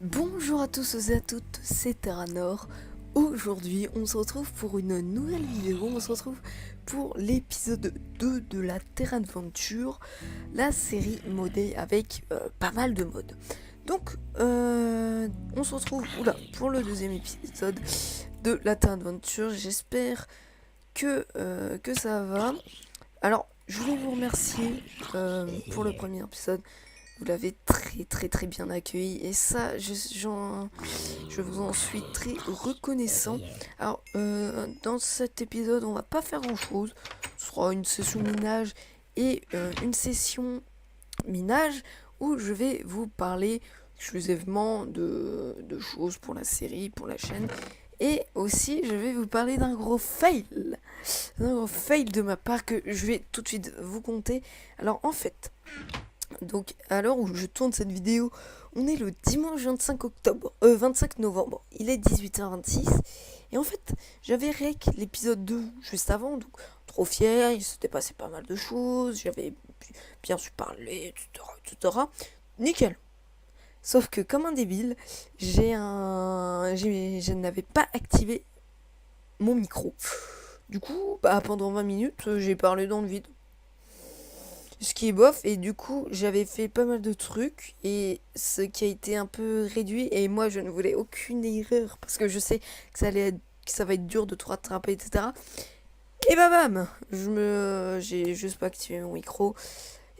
Bonjour à tous et à toutes, c'est Terranor. Aujourd'hui, on se retrouve pour une nouvelle vidéo. On se retrouve pour l'épisode 2 de la Terra Adventure, la série modée avec pas mal de modes. Donc, on se retrouve pour le deuxième épisode de la Terra Adventure. J'espère que ça va. Alors, je voulais vous remercier pour le premier épisode. Vous l'avez très bien accueilli et ça, je vous en suis très reconnaissant. Alors, dans cet épisode, on va pas faire grand chose. Ce sera une session minage et une session minage où je vais vous parler exclusivement de choses pour la série, pour la chaîne. Et aussi, je vais vous parler d'un gros fail. Un gros fail de ma part que je vais tout de suite vous conter. Alors, en fait, donc à l'heure où je tourne cette vidéo, on est le dimanche 25 novembre, il est 18h26. Et en fait, j'avais rec l'épisode 2 juste avant, donc trop fier, il s'était passé pas mal de choses, j'avais bien su parler, etc. Nickel. Sauf que comme un débile, je n'avais pas activé mon micro. Du coup, pendant 20 minutes, j'ai parlé dans le vide. Ce qui est bof, et du coup j'avais fait pas mal de trucs et ce qui a été un peu réduit, et moi je ne voulais aucune erreur parce que je sais que ça va être dur de tout rattraper, etc. Et bah bam, j'ai juste pas activé mon micro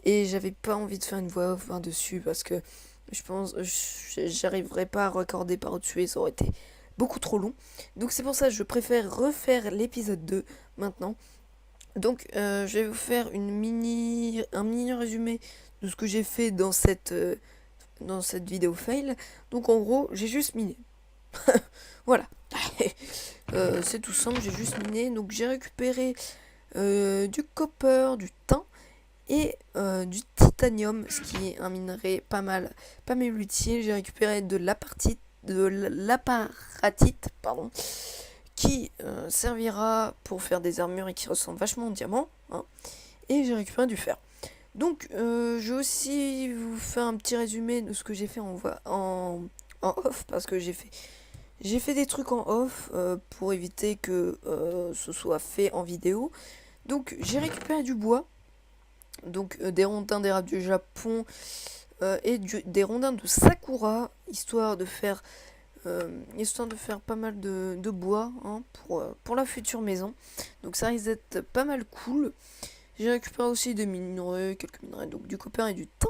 et j'avais pas envie de faire une voix off dessus parce que je pense j'arriverais pas à recorder par au-dessus et ça aurait été beaucoup trop long. Donc c'est pour ça que je préfère refaire l'épisode 2 maintenant. Donc, je vais vous faire un mini résumé de ce que j'ai fait dans cette vidéo fail. Donc, en gros, j'ai juste miné. Voilà. C'est tout simple, j'ai juste miné. Donc, j'ai récupéré du copper, du tin et du titanium, ce qui est un minerai pas mal utile. J'ai récupéré de l'aparatite, pardon, qui servira pour faire des armures et qui ressemble vachement au diamant. Hein. Et j'ai récupéré du fer. Donc, je vais aussi vous faire un petit résumé de ce que j'ai fait en off, parce que j'ai fait des trucs en off pour éviter que ce soit fait en vidéo. Donc, j'ai récupéré du bois, donc des rondins d'érable du Japon et des rondins de Sakura, histoire de faire pas mal de bois, hein, pour la future maison. Donc ça risque d'être pas mal cool. J'ai récupéré aussi des minerais, quelques minerais, donc du copper et du tin.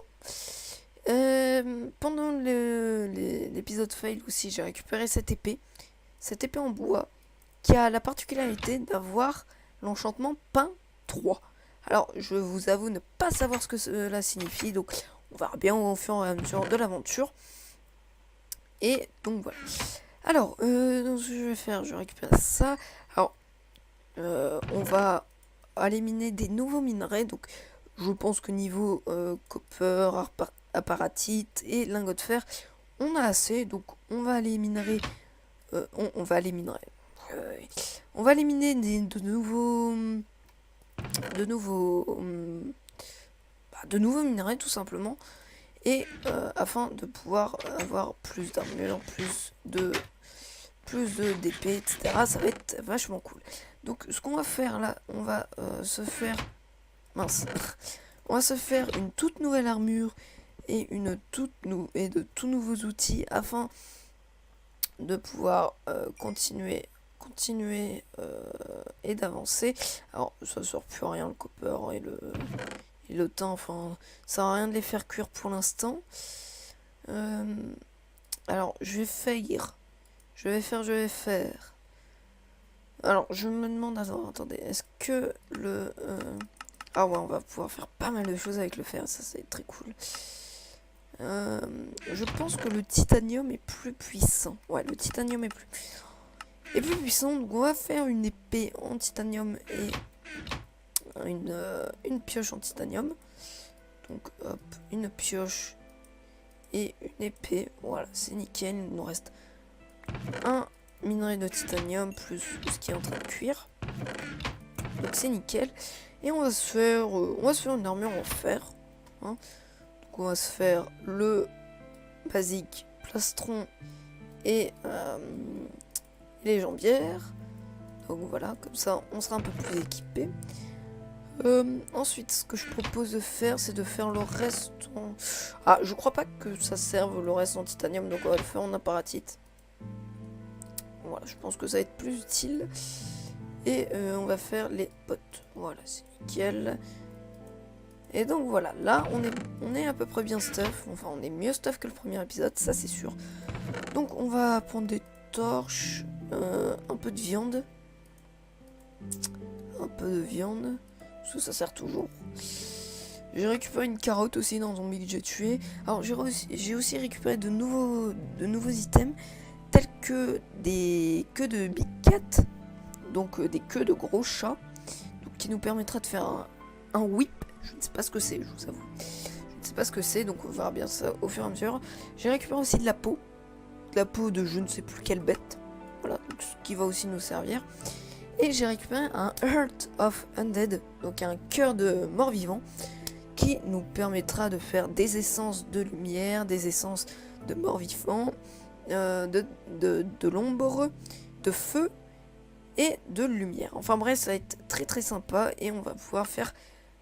Pendant l'épisode fail aussi, j'ai récupéré cette épée en bois, qui a la particularité d'avoir l'enchantement pain 3. Alors, je vous avoue ne pas savoir ce que cela signifie, donc on verra bien au fur et à mesure de l'aventure. Et donc voilà. Alors, donc, ce que je vais faire, je récupère ça. Alors, on va aller miner des nouveaux minerais. Donc, je pense que niveau copper, apparatite et lingot de fer, on a assez. Donc, on va aller minerer. On va aller minerer. On va aller miner de nouveaux minerais, tout simplement. Et afin de pouvoir avoir plus d'armure, plus d'épée, etc. Ça va être vachement cool. Donc ce qu'on va faire là, on va se faire... Mince. On va se faire une toute nouvelle armure et de tout nouveaux outils afin de pouvoir continuer et d'avancer. Alors ça sert plus à rien le copper et le tin, enfin ça sert à rien de les faire cuire pour l'instant. Alors je vais faire. Alors, je me demande, attendez, est-ce que ah ouais, on va pouvoir faire pas mal de choses avec le fer, ça c'est très cool. Je pense que le titanium est plus puissant. Ouais, le titanium est plus puissant, donc on va faire une épée en titanium et une pioche en titanium. Donc hop, une pioche et une épée, voilà, c'est nickel, il nous reste un minerai de titanium plus ce qui est en train de cuire. Donc c'est nickel. Et on va se faire une armure en fer. Hein. Donc on va se faire le basique plastron et les jambières. Donc voilà, comme ça on sera un peu plus équipé. Ensuite, ce que je propose de faire, c'est de faire le reste en... Ah, je crois pas que ça serve le reste en titanium, donc on va le faire en apparatite. Voilà, je pense que ça va être plus utile. Et on va faire les potes. Voilà, c'est nickel. Et donc voilà, là on est à peu près bien stuff. Enfin, on est mieux stuff que le premier épisode, ça c'est sûr. Donc on va prendre des torches, un peu de viande. Un peu de viande. Parce que ça sert toujours. J'ai récupéré une carotte aussi dans un zombie que j'ai tué. Alors j'ai aussi récupéré de nouveaux items tels que des queues de big cat, donc des queues de gros chats, donc, qui nous permettra de faire un whip. Je ne sais pas ce que c'est, je vous avoue. Je ne sais pas ce que c'est, donc on verra bien ça au fur et à mesure. J'ai récupéré aussi de la peau de je ne sais plus quelle bête. Voilà, donc, ce qui va aussi nous servir. Et j'ai récupéré un Heart of Undead, donc un cœur de mort-vivant, qui nous permettra de faire des essences de lumière, des essences de mort-vivant, de l'ombre, de feu et de lumière. Enfin bref, ça va être très très sympa et on va pouvoir faire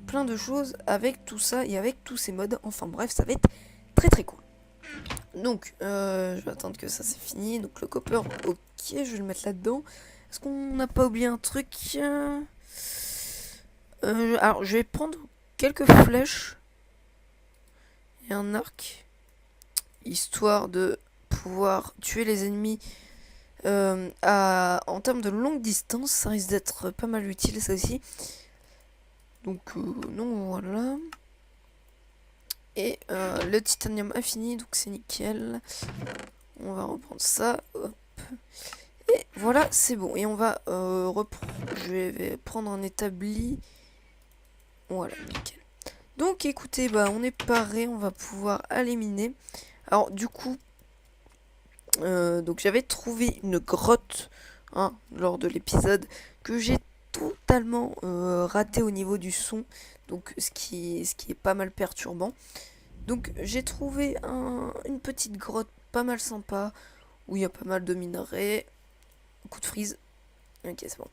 plein de choses avec tout ça et avec tous ces modes. Enfin bref, ça va être très très cool. Donc, je vais attendre que ça c'est fini. Donc le copper, ok, je vais le mettre là-dedans. Est-ce qu'on n'a pas oublié un truc? Alors, je vais prendre quelques flèches et un arc, histoire de pouvoir tuer les ennemis en termes de longue distance. Ça risque d'être pas mal utile, ça aussi. Donc, non, voilà. Et le titanium infini, donc c'est nickel. On va reprendre ça. Hop. Et voilà, c'est bon. Et on va je vais prendre un établi. Voilà, nickel. Donc écoutez, bah on est paré, on va pouvoir éliminer. Alors du coup, donc j'avais trouvé une grotte lors de l'épisode que j'ai totalement raté au niveau du son. Donc ce qui est pas mal perturbant. Donc j'ai trouvé une petite grotte pas mal sympa où il y a pas mal de minerais. Coup de freeze. Ok, c'est bon.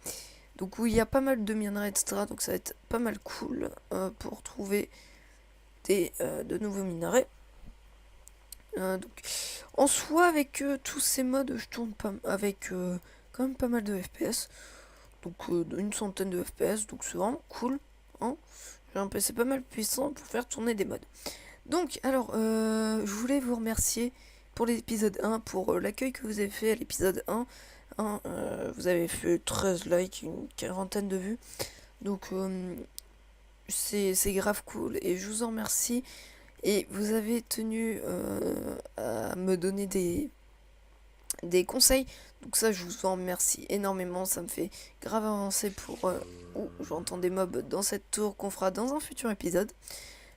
Donc où il y a pas mal de minerais, etc. Donc ça va être pas mal cool pour trouver de nouveaux minerais. Donc en soi, avec tous ces modes, je tourne pas avec quand même pas mal de FPS. Donc une centaine de FPS, donc c'est vraiment cool. Hein. J'ai un PC pas mal puissant pour faire tourner des modes. Donc alors, je voulais vous remercier pour l'épisode 1, pour l'accueil que vous avez fait à l'épisode 1. Vous avez fait 13 likes, une quarantaine de vues. Donc c'est grave cool et je vous en remercie. Et vous avez tenu à me donner des conseils. Donc ça, je vous en remercie énormément. Ça me fait grave avancer pour... j'entends des mobs dans cette tour qu'on fera dans un futur épisode.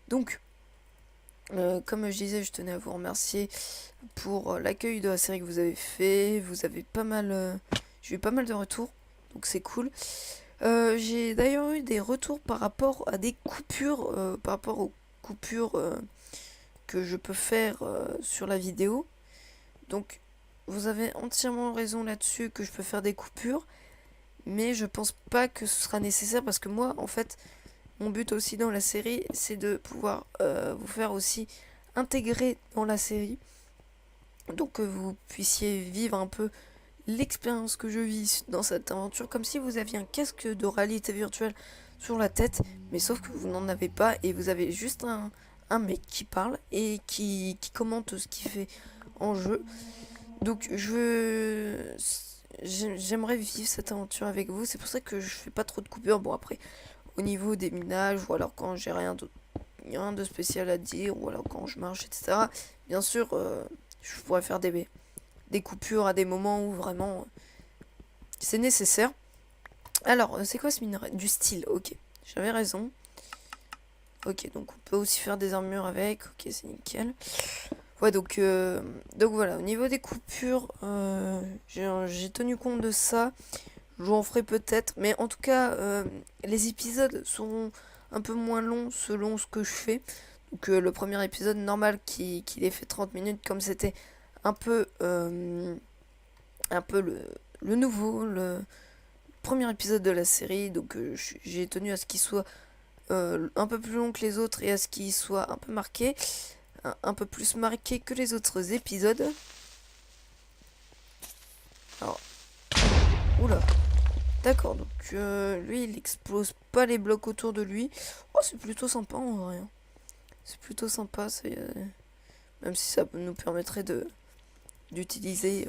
Donc, comme je disais, je tenais à vous remercier pour l'accueil de la série que vous avez fait. Vous avez pas mal... j'ai eu pas mal de retours. Donc c'est cool. J'ai d'ailleurs eu des retours par rapport à des coupures. Par rapport aux coupures... que je peux faire sur la vidéo. Donc vous avez entièrement raison là-dessus, que je peux faire des coupures, mais je pense pas que ce sera nécessaire parce que moi en fait mon but aussi dans la série c'est de pouvoir vous faire aussi intégrer dans la série, donc que vous puissiez vivre un peu l'expérience que je vis dans cette aventure, comme si vous aviez un casque de réalité virtuelle sur la tête, mais sauf que vous n'en avez pas et vous avez juste un mec qui parle et qui commente ce qu'il fait en jeu. Donc j'aimerais vivre cette aventure avec vous. C'est pour ça que je fais pas trop de coupures. Bon après, au niveau des minages, ou alors quand j'ai rien de spécial à dire, ou alors quand je marche, etc. Bien sûr, je pourrais faire des coupures à des moments où vraiment c'est nécessaire. Alors, c'est quoi ce minerai? Du style, ok. J'avais raison. Ok, donc on peut aussi faire des armures avec. Ok, c'est nickel. Ouais, donc voilà, au niveau des coupures, j'ai tenu compte de ça. J'en ferai peut-être, mais en tout cas, les épisodes seront un peu moins longs selon ce que je fais. Donc le premier épisode normal qui est fait 30 minutes, comme c'était un peu le nouveau, le premier épisode de la série. Donc j'ai tenu à ce qu'il soit un peu plus long que les autres et à ce qu'il soit un peu marqué, un peu plus marqué que les autres épisodes. Alors, oula. D'accord, donc lui il explose pas les blocs autour de lui. Oh, c'est plutôt sympa en vrai. C'est plutôt sympa, même si ça nous permettrait d'utiliser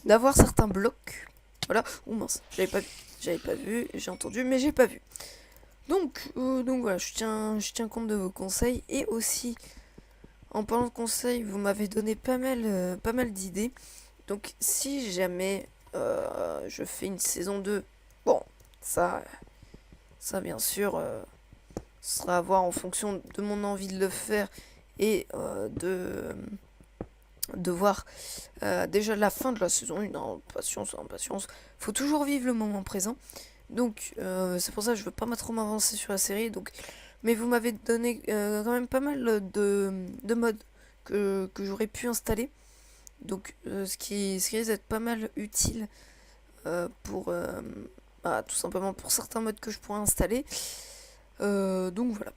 d'avoir certains blocs. Voilà. Oh mince, j'avais pas vu, j'ai entendu, mais j'ai pas vu. Donc voilà, je tiens compte de vos conseils. Et aussi, en parlant de conseils, vous m'avez donné pas mal d'idées. Donc si jamais je fais une saison 2, bon, ça bien sûr, ce sera à voir en fonction de mon envie de le faire et de voir déjà la fin de la saison 1. Impatience. Faut toujours vivre le moment présent. Donc c'est pour ça que je veux pas trop m'avancer sur la série. Donc, mais vous m'avez donné quand même pas mal de modes que j'aurais pu installer. Donc ce qui risque d'être pas mal utile pour tout simplement pour certains modes que je pourrais installer. Donc voilà.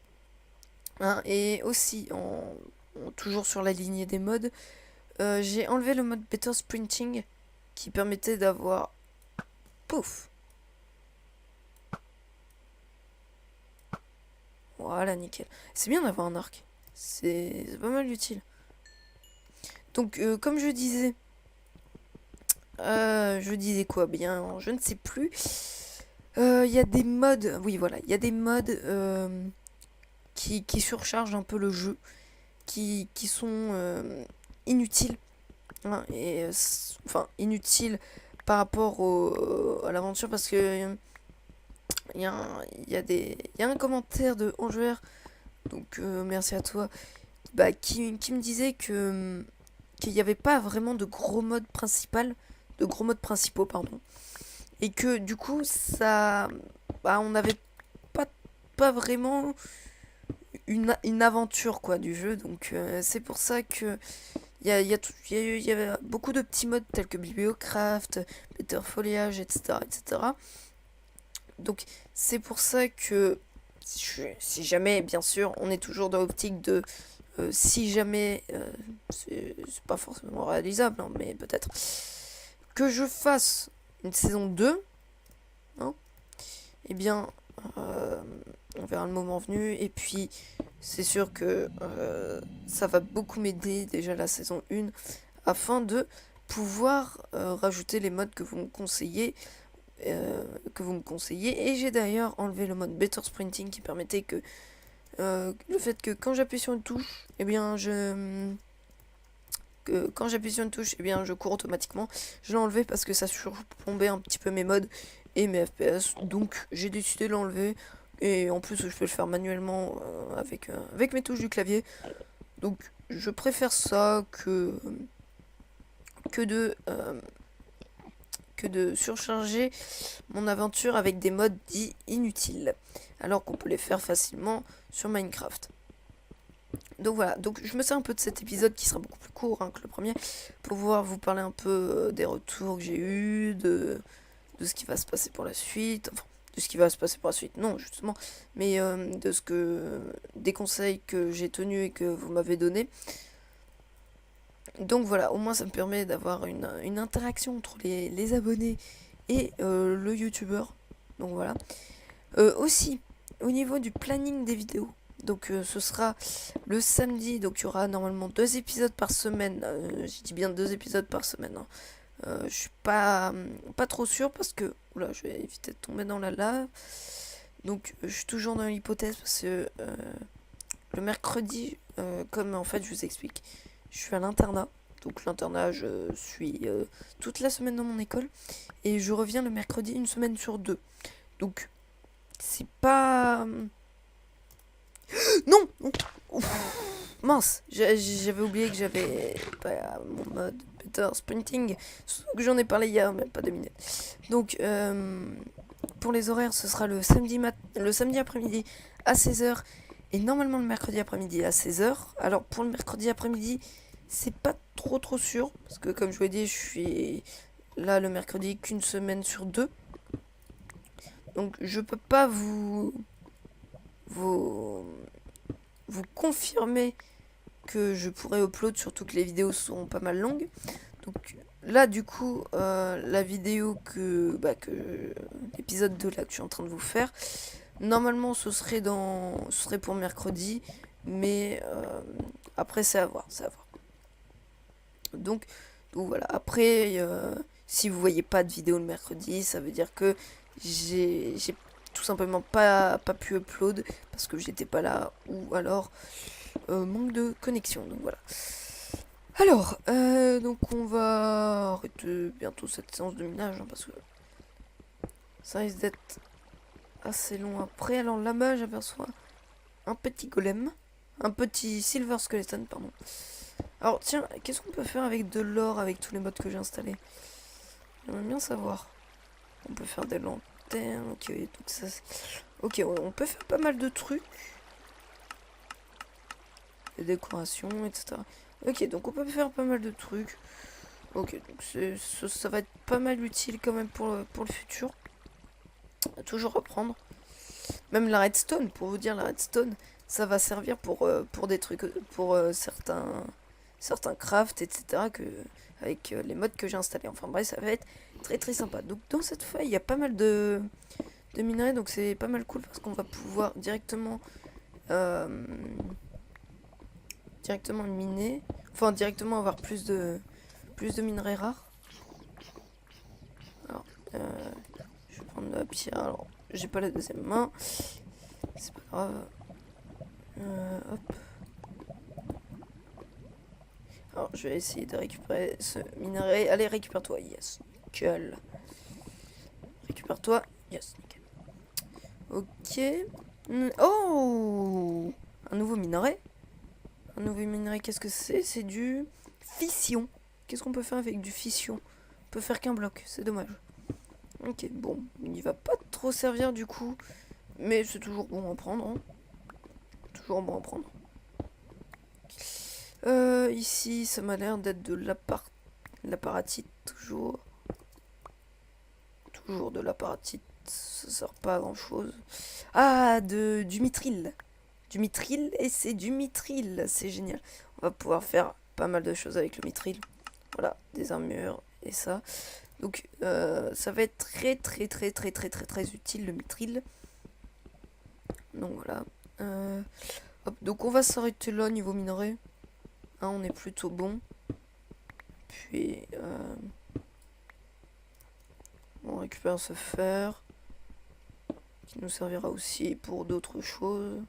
Hein, et aussi toujours sur la lignée des modes, j'ai enlevé le mode Better Sprinting qui permettait d'avoir pouf. Voilà, nickel. C'est bien d'avoir un arc. C'est pas mal utile. Donc comme je disais quoi bien, je ne sais plus. Il y a des modes, oui voilà, il y a des modes qui surchargent un peu le jeu, qui sont inutiles, hein, et enfin inutiles par rapport à l'aventure, parce que il y a un commentaire de Angers, donc merci à toi, qui me disait que qu'il n'y avait pas vraiment de gros modes principaux, pardon, et que du coup ça, on n'avait pas vraiment une aventure quoi du jeu. Donc c'est pour ça que il y avait beaucoup de petits modes tels que Bibliocraft, Better Foliage, etc. Donc c'est pour ça que si jamais, bien sûr, on est toujours dans l'optique de si jamais c'est pas forcément réalisable, hein, mais peut-être que je fasse une saison 2, hein, eh bien on verra le moment venu. Et puis c'est sûr que ça va beaucoup m'aider déjà la saison 1 afin de pouvoir rajouter les modes que vous me conseillez. Et j'ai d'ailleurs enlevé le mode Better Sprinting qui permettait que le fait que quand j'appuie sur une touche, eh bien je cours automatiquement. Je l'ai enlevé parce que ça surplombait un petit peu mes modes et mes FPS, donc j'ai décidé de l'enlever. Et en plus je peux le faire manuellement avec mes touches du clavier. Donc je préfère ça que de surcharger mon aventure avec des modes dits inutiles, alors qu'on peut les faire facilement sur Minecraft. Donc voilà, donc je me sers un peu de cet épisode qui sera beaucoup plus court, hein, que le premier, pour pouvoir vous parler un peu des retours que j'ai eu, de ce qui va se passer pour la suite, enfin de ce qui va se passer pour la suite, non justement, mais des conseils que j'ai tenus et que vous m'avez donné. Donc voilà, au moins ça me permet d'avoir une interaction entre les abonnés et le youtubeur. Donc voilà. Aussi, au niveau du planning des vidéos, donc ce sera le samedi, donc il y aura normalement 2 épisodes par semaine. Je dis bien 2 épisodes par semaine, hein. Je suis pas trop sûre parce que oula, je vais éviter de tomber dans la lave. Donc je suis toujours dans l'hypothèse parce que le mercredi, comme en fait je vous explique, je suis à l'internat. Donc l'internat, je suis toute la semaine dans mon école et je reviens le mercredi, une semaine sur 2. Donc c'est pas non, ouf, mince, j'avais oublié que j'avais mon mode Better Sprinting, que j'en ai parlé hier, même pas 2 minutes. Donc pour les horaires, ce sera le samedi après-midi à 16h Et normalement le mercredi après-midi à 16h. Alors pour le mercredi après-midi, c'est pas trop sûr. Parce que comme je vous l'ai dit, je suis là le mercredi qu'une semaine sur 2. Donc je peux pas vous confirmer que je pourrais upload, surtout que les vidéos seront pas mal longues. Donc là du coup la vidéo que l'épisode 2 là que je suis en train de vous faire, normalement ce serait pour mercredi, mais après c'est à voir, donc voilà, après si vous voyez pas de vidéo le mercredi, ça veut dire que j'ai tout simplement pas pu upload parce que j'étais pas là, ou alors manque de connexion. Donc voilà. Alors, donc on va arrêter bientôt cette séance de minage, hein, parce que ça risque d'être assez long après. Alors là-bas, j'aperçois un petit golem, un petit silver skeleton, pardon. Alors tiens, qu'est-ce qu'on peut faire avec de l'or avec tous les mods que j'ai installés? J'aimerais bien savoir. On peut faire des lanternes, ok, donc ça... Ok, on peut faire pas mal de trucs. Des décorations, etc. Ok, donc on peut faire pas mal de trucs. Ok, donc ça va être pas mal utile quand même pour le futur. Toujours apprendre. Même la redstone, pour vous dire, la redstone, ça va servir pour des trucs, pour certains crafts, etc. Avec les mods que j'ai installés. Enfin bref, ça va être très sympa. Donc dans cette feuille, il y a pas mal de minerais, donc c'est pas mal cool parce qu'on va pouvoir directement miner, enfin directement avoir plus de minerais rares. Alors, je vais prendre de la pierre. Alors, j'ai pas la deuxième main, c'est pas grave. Hop. Alors, je vais essayer de récupérer ce minerai. Allez, récupère-toi, yes, nickel. Récupère-toi, yes, nickel. Ok. Oh, un nouveau minerai. Un nouveau minerai, qu'est-ce que c'est? C'est du fission. Qu'est-ce qu'on peut faire avec du fission? On peut faire qu'un bloc, c'est dommage. Ok, bon, il va pas trop servir du coup, mais c'est toujours bon à prendre. Hein. Toujours bon à prendre. Ici, ça m'a l'air d'être de l'apparatite, toujours. Toujours de l'apparatite, ça sert pas à grand chose. Ah, du mithril. Du mithril, et c'est du mithril, c'est génial. On va pouvoir faire pas mal de choses avec le mithril. Voilà, des armures et ça. Donc ça va être très utile le mithril. Donc voilà. Hop, donc on va s'arrêter là niveau minerai. Hein, on est plutôt bon. Puis on récupère ce fer qui nous servira aussi pour d'autres choses.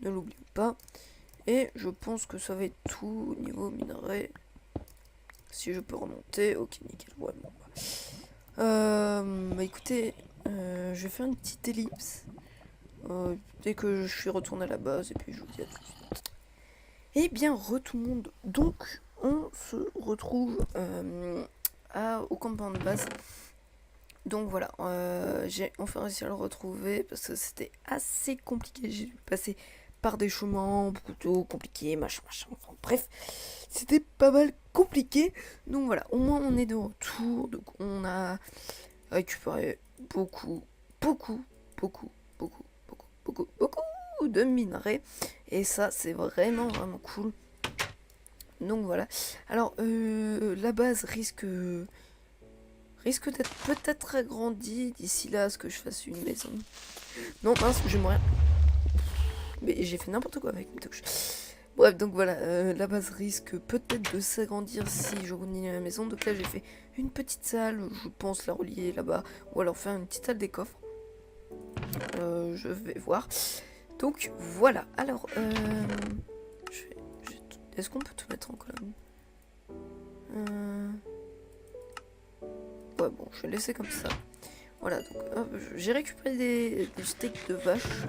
Ne l'oublions pas. Et je pense que ça va être tout niveau minerai. Si je peux remonter, ok, nickel. Ouais, bon, bah écoutez, je vais faire une petite ellipse dès que je suis retourné à la base, et puis je vous dis à tout de suite. Et bien, tout le monde, donc on se retrouve au campement de base. Donc voilà, j'ai enfin réussi à le retrouver parce que c'était assez compliqué. J'ai dû passer par des chemins plutôt compliqués, machin, enfin bref, c'était pas mal compliqué. Donc voilà, au moins on est de retour. Donc on a récupéré beaucoup de minerais. Et ça, c'est vraiment cool. Donc voilà. Alors, la base risque d'être peut-être agrandie d'ici là à ce que je fasse une maison. Non, mince, je vais mourir. Mais j'ai fait n'importe quoi avec mes touches. Bref, donc voilà, la base risque peut-être de s'agrandir si je relie la maison. Donc là, j'ai fait une petite salle, je pense la relier là-bas, ou alors faire une petite salle des coffres. Je vais voir. Donc voilà, alors, est-ce qu'on peut tout mettre en colonne? Ouais, bon, je vais laisser comme ça. Voilà, donc j'ai récupéré des steaks de vache.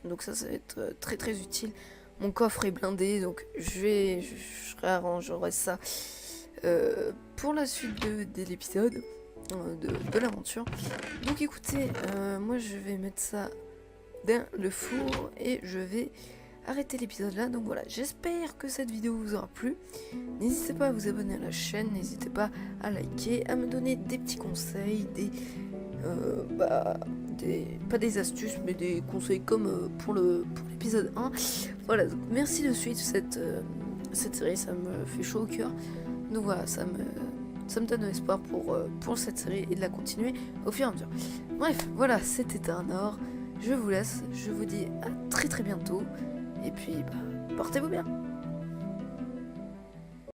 Donc ça va être très utile. Mon coffre est blindé, donc je réarrangerai ça pour la suite de l'épisode, de l'aventure. Donc écoutez, moi je vais mettre ça dans le four et je vais arrêter l'épisode là. Donc voilà, j'espère que cette vidéo vous aura plu. N'hésitez pas à vous abonner à la chaîne, n'hésitez pas à liker, à me donner des petits conseils, pas des astuces, mais des conseils comme pour l'épisode 1. Voilà, donc merci de suivre cette série, ça me fait chaud au cœur. Donc voilà, ça me donne espoir pour cette série et de la continuer au fur et à mesure. Bref, voilà, c'était Terranor. Je vous laisse, je vous dis à très très bientôt. Et puis, portez-vous bien.